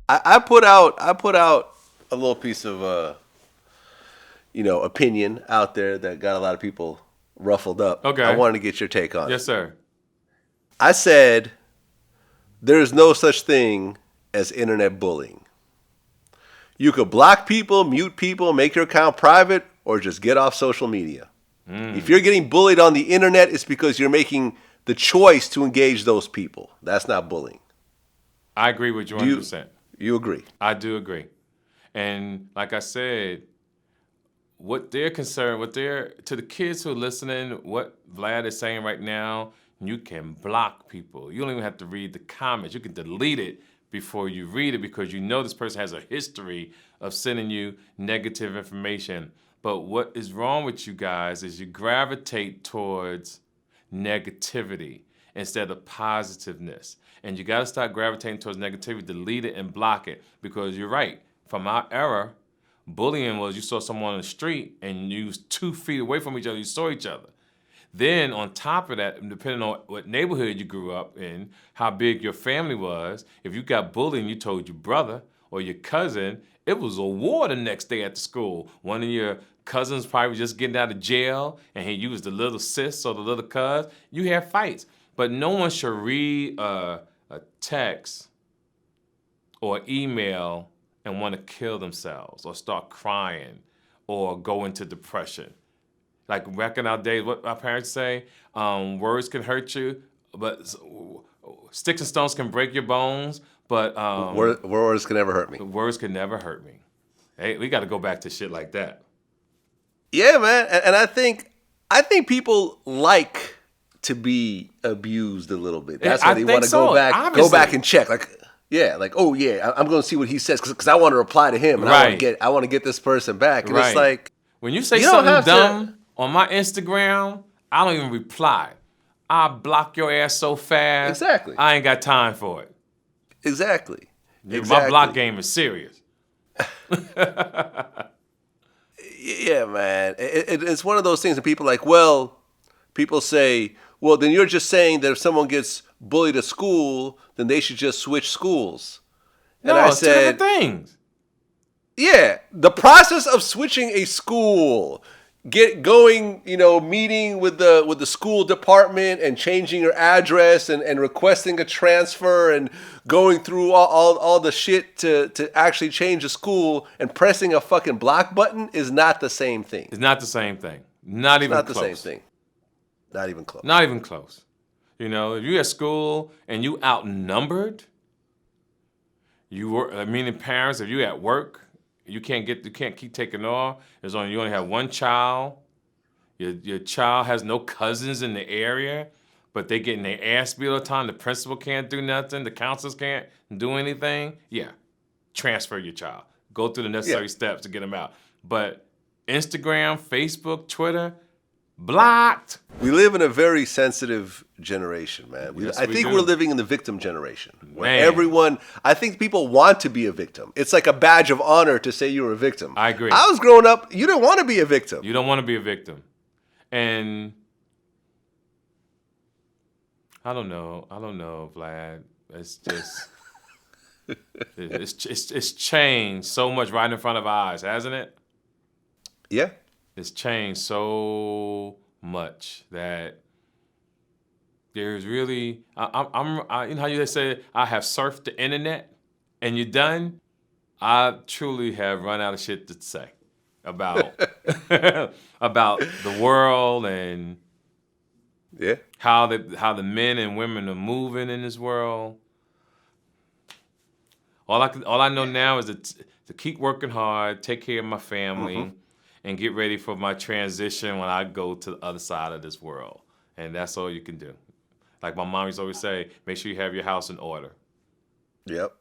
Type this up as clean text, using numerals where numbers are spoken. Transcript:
I put out a little piece of opinion out there that got a lot of people ruffled up. Okay. I wanted to get your take on it. Yes, sir. I said there is no such thing as internet bullying. You could block people, mute people, make your account private, or just get off social media. If you're getting bullied on the internet, it's because you're making the choice to engage those people. That's not bullying. I agree with you 100%. You agree? I do agree. And like I said, what they're concerned, to the kids who are listening, what Vlad is saying right now, you can block people. You don't even have to read the comments. You can delete it before you read it because you know this person has a history of sending you negative information. But what is wrong with you guys is you gravitate towards negativity instead of positiveness. And you got to start gravitating towards negativity, delete it and block it. Because you're right. From our era, bullying was you saw someone on the street and you was 2 feet away from each other, you saw each other. Then on top of that, depending on what neighborhood you grew up in, how big your family was, if you got bullied and you told your brother or your cousin, it was a war the next day at the school. One of your cousins probably was just getting out of jail and you was the little sis or the little cuz. You had fights. But no one should read a text or email and want to kill themselves or start crying or go into depression. Like back in our days, what our parents say, words can hurt you, but sticks and stones can break your bones, but words can never hurt me. Words can never hurt me. Hey, we got to go back to shit like that. Yeah, man, and I think people like to be abused a little bit. That's why they want to go back and check. Like, yeah, like, oh yeah, I'm going to see what he says because I want to reply to him and I want to get this person back. And it's like when you say something dumb on my Instagram, I don't even reply. I block your ass so fast. Exactly. I ain't got time for it. Exactly. My block game is serious. Yeah, man. It's one of those things that people people say, well, then you're just saying that if someone gets bullied at school, then they should just switch schools. No, and I it's two different things. Yeah, the process of switching a school, meeting with the school department and changing your address and requesting a transfer and going through all the shit to actually change a school and pressing a fucking block button is not the same thing. It's not the same thing. Not even close. The same thing. Not even close. Not even close. You know, if you're at school and you outnumbered, meaning parents, if you're at work, you can't keep taking off. You only have one child. Your child has no cousins in the area, but they getting their ass beat all the time. The principal can't do nothing. The counselors can't do anything. Yeah, transfer your child. Go through the necessary steps to get them out. But Instagram, Facebook, Twitter, blocked. We live in a very sensitive generation, man. Yes, I think we're living in the victim generation. Where I think people want to be a victim. It's like a badge of honor to say you're a victim. I agree. I was growing up, you didn't want to be a victim. You don't want to be a victim. And I don't know, Vlad. It's just, it's changed so much right in front of our eyes, hasn't it? Yeah. It's changed so much that there's really, you know how you say, I have surfed the internet and you're done? I truly have run out of shit to say about about the world and how the men and women are moving in this world. All I know now is to keep working hard, take care of my family, and get ready for my transition when I go to the other side of this world. And that's all you can do. Like my mom used to always say, make sure you have your house in order. Yep.